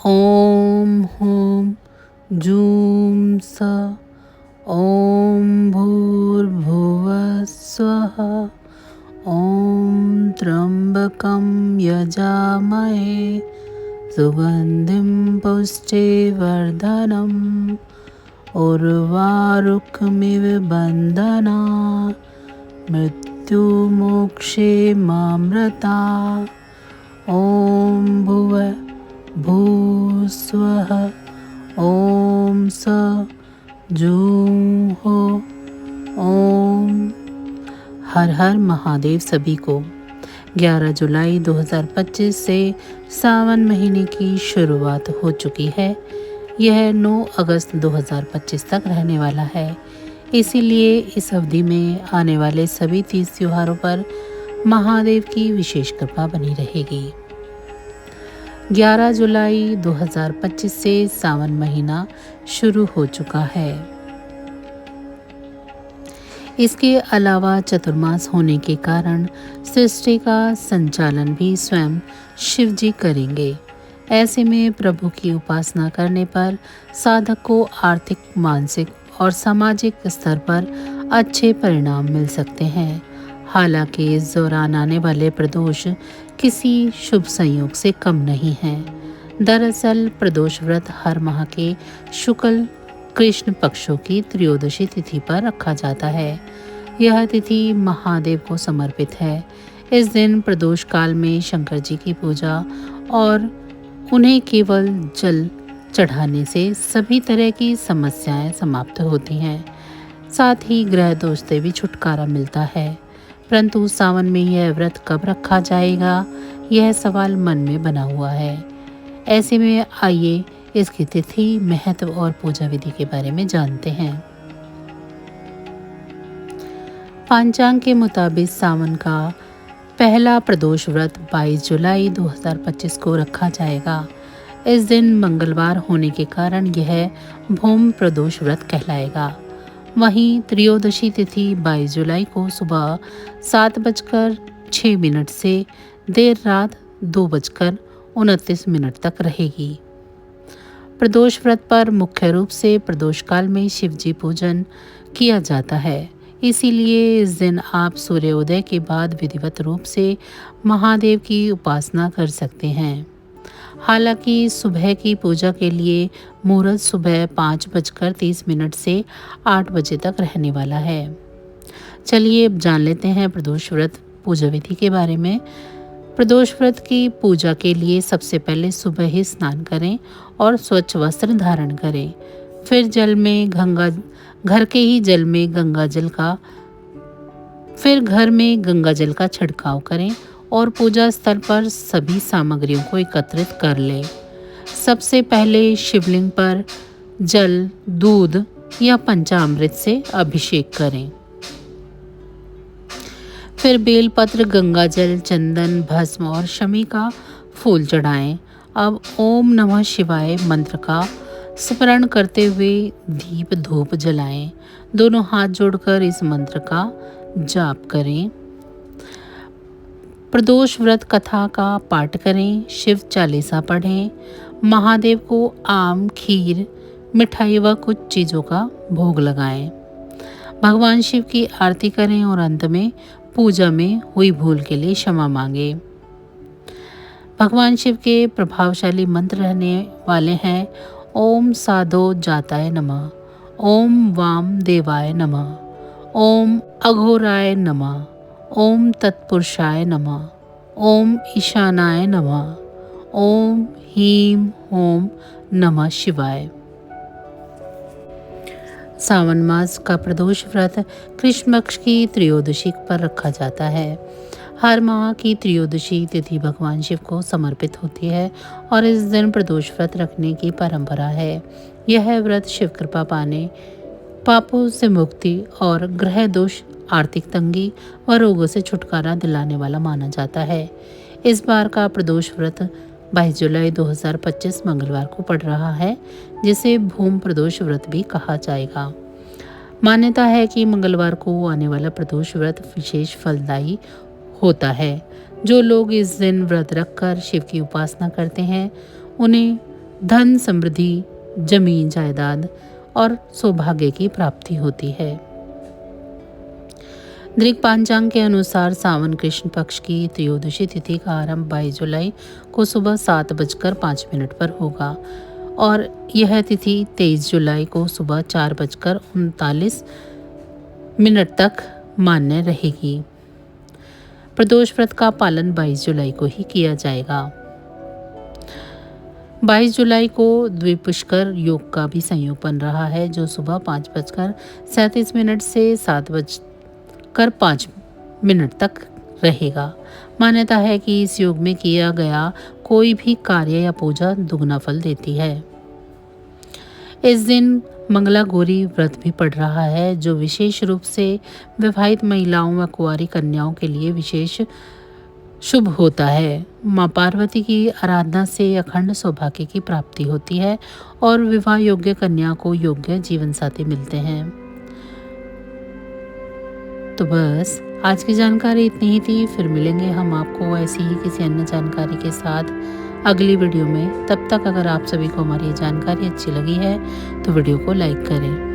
ॐ हुं जूं सः ॐ भूर्भुवः स्वः ॐ त्र्यम्बकं यजामहे सुगन्धिं पुष्टिवर्धनम् उर्वारुकमिव बन्धनात् मृत्युमोक्षेमामृता ॐ भुवः भूस्वः ॐ सः जूं हो ॐ। हर हर महादेव। सभी को 11 जुलाई 2025 से सावन महीने की शुरुआत हो चुकी है। यह 9 अगस्त 2025 तक रहने वाला है। इसीलिए इस अवधि में आने वाले सभी तीज त्योहारों पर महादेव की विशेष कृपा बनी रहेगी। 11 जुलाई 2025 से सावन महीना शुरू हो चुका है। इसके अलावा चतुर्मास होने के कारण सृष्टि का संचालन भी स्वयं शिव जी करेंगे। ऐसे में प्रभु की उपासना करने पर साधक को आर्थिक, मानसिक और सामाजिक स्तर पर अच्छे परिणाम मिल सकते हैं। हालांकि इस दौरान आने वाले प्रदोष किसी शुभ संयोग से कम नहीं है। दरअसल प्रदोष व्रत हर माह के शुक्ल कृष्ण पक्षों की त्रयोदशी तिथि पर रखा जाता है। यह तिथि महादेव को समर्पित है। इस दिन प्रदोष काल में शंकर जी की पूजा और उन्हें केवल जल चढ़ाने से सभी तरह की समस्याएं समाप्त होती हैं। साथ ही ग्रह दोष से भी छुटकारा मिलता है। परंतु सावन में यह व्रत कब रखा जाएगा, यह सवाल मन में बना हुआ है। ऐसे में आइए इसकी तिथि, महत्व और पूजा विधि के बारे में जानते हैं। पंचांग के मुताबिक सावन का पहला प्रदोष व्रत 22 जुलाई 2025 को रखा जाएगा। इस दिन मंगलवार होने के कारण यह भूम प्रदोष व्रत कहलाएगा। वहीं त्रयोदशी तिथि 22 जुलाई को सुबह 7:06 से देर रात 2:29 तक रहेगी। प्रदोष व्रत पर मुख्य रूप से प्रदोष काल में शिव जी पूजन किया जाता है। इसीलिए इस दिन आप सूर्योदय के बाद विधिवत रूप से महादेव की उपासना कर सकते हैं। हालांकि सुबह की पूजा के लिए मुहूर्त सुबह 5:30 से 8 बजे तक रहने वाला है। चलिए अब जान लेते हैं प्रदोष व्रत पूजा विधि के बारे में। प्रदोष व्रत की पूजा के लिए सबसे पहले सुबह ही स्नान करें और स्वच्छ वस्त्र धारण करें। फिर घर के ही जल में घर में गंगा जल का छिड़काव करें और पूजा स्थल पर सभी सामग्रियों को एकत्रित कर लें। सबसे पहले शिवलिंग पर जल, दूध या पंचामृत से अभिषेक करें। फिर बेलपत्र, गंगा जल, चंदन, भस्म और शमी का फूल चढ़ाएं। अब ओम नमः शिवाय मंत्र का स्मरण करते हुए दीप धूप जलाएं। दोनों हाथ जोड़कर इस मंत्र का जाप करें। प्रदोष व्रत कथा का पाठ करें, शिव चालीसा पढ़ें, महादेव को आम, खीर, मिठाई व कुछ चीज़ों का भोग लगाएं। भगवान शिव की आरती करें और अंत में पूजा में हुई भूल के लिए क्षमा मांगें। भगवान शिव के प्रभावशाली मंत्र रहने वाले हैं ओम साधो जाताय नमः, ओम वाम देवाय नमः, ओम अघोराय नमः, ओम तत्पुरुषाय नमः, ओम ईशानाय नमः, ओम ह्रीं ओम नमः शिवाय। सावन मास का प्रदोष व्रत कृष्ण पक्ष की त्रयोदशी पर रखा जाता है। हर माह की त्रयोदशी तिथि भगवान शिव को समर्पित होती है और इस दिन प्रदोष व्रत रखने की परंपरा है। यह व्रत शिव कृपा पाने, पापों से मुक्ति और ग्रह दोष, आर्थिक तंगी व रोगों से छुटकारा दिलाने वाला माना जाता है। इस बार का प्रदोष व्रत 22 जुलाई 2025 मंगलवार को पड़ रहा है, जिसे भूम प्रदोष व्रत भी कहा जाएगा। मान्यता है कि मंगलवार को आने वाला प्रदोष व्रत विशेष फलदायी होता है। जो लोग इस दिन व्रत रखकर शिव की उपासना करते हैं, उन्हें धन समृद्धि, जमीन जायदाद और सौभाग्य की प्राप्ति होती है। दृक पांचांग के अनुसार सावन कृष्ण पक्ष की त्रयोदशी तिथि का आरंभ 22 जुलाई को सुबह 7:05 पर होगा और यह तिथि 23 जुलाई को सुबह 4:39 तक मान्य रहेगी। प्रदोष व्रत का पालन 22 जुलाई को ही किया जाएगा। 22 जुलाई को द्विपुष्कर योग का भी संयोग बन रहा है, जो सुबह 5:37 से 7:05 तक रहेगा। मान्यता है कि इस योग में किया गया कोई भी कार्य या पूजा दुगना फल देती है। इस दिन मंगला गौरी व्रत भी पड़ रहा है, जो विशेष रूप से विवाहित महिलाओं व कुंवारी कन्याओं के लिए विशेष शुभ होता है। माँ पार्वती की आराधना से अखंड सौभाग्य की प्राप्ति होती है और विवाह योग्य कन्या को योग्य जीवन साथी मिलते हैं। तो बस आज की जानकारी इतनी ही थी। फिर मिलेंगे हम आपको ऐसी ही किसी अन्य जानकारी के साथ अगली वीडियो में। तब तक अगर आप सभी को हमारी जानकारी अच्छी लगी है तो वीडियो को लाइक करें।